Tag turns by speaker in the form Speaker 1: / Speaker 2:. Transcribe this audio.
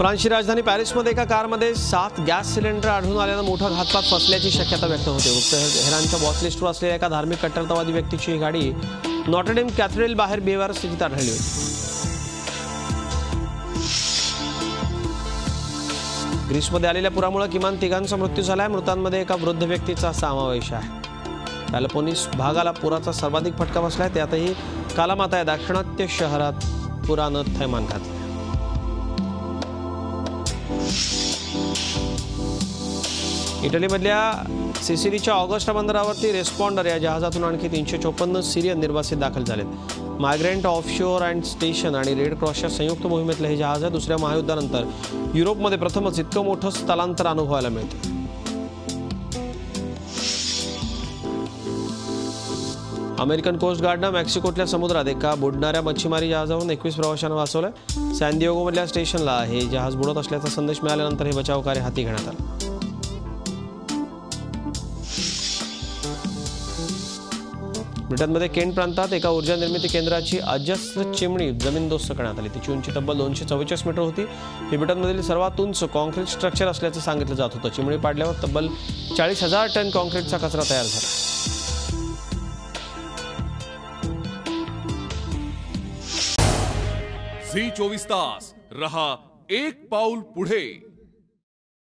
Speaker 1: फ्रान्सची राजधानी पॅरिसमध्ये एका कारमध्ये 7 गॅस सिलेंडर आढळून आल्यानं मोठा घातपात फसल्याची शक्यता व्यक्त होते। तेहरानच्या बॉस लिस्टवर असलेल्या एका धार्मिक कट्टरतावादी व्यक्तीची ही गाडी नॉटरडेम कॅथेड्रल बाहेर बेवार स्थितीत आढळली होती। ग्रीसमध्ये आलेल्या पुरामुळे किमान 3 मृत्यू झाला आहे। मृतांमध्ये एका वृद्ध व्यक्तीचा समावेश आहे। पेलोपोनेस भागाला पुराचा सर्वाधिक फटका बसला आहे। त्यातही कालामाता या दाक्षिणात्य शहरात पुरानं थैमान घातलं। इटलीमधल्या सिसिलीच्या ऑगस्टा बंदरावरती रेस्पॉन्डर या जहाजातून आणखी 354 सिरियन निर्वासित दाखल झालेत। मायग्रेंट ऑफशोर अँड स्टेशन आणि रेड क्रॉसच्या संयुक्त मोहिमेतलं हे जहाज आहे। दुसऱ्या महायुद्धानंतर युरोपमध्ये प्रथमच इतकं मोठं स्थलांतर अनुभवायला मिळतं। अमेरिकन कोस्ट गार्डनं मेक्सिकोतल्या समुद्रात एका बुडणाऱ्या मच्छीमारी जहाजावरून 21 प्रवाशांना वाचवलं। सॅन दिएगोमधल्या स्टेशनला हे जहाज बुडत असल्याचा संदेश मिळाल्यानंतर हे बचाव कार्य हाती घेण्यात आलं। ब्रिटनमध्ये केंट प्रांतात एका ऊर्जा निर्मिती केंद्राची अजस्त्र चिमणी जमीनदोस्त करण्यात आली। तिची उंची तब्बल 244 मीटर होती। ही ब्रिटनमधील सर्वात उंच कॉन्क्रीट स्ट्रक्चर असल्याचं सांगितलं जात होतं। चिमणी पाडल्यावर तब्बल 40,000 टन कॉन्क्रीटचा कचरा तयार झाला।
Speaker 2: झी 24 तास रहा एक पाऊल पुढे।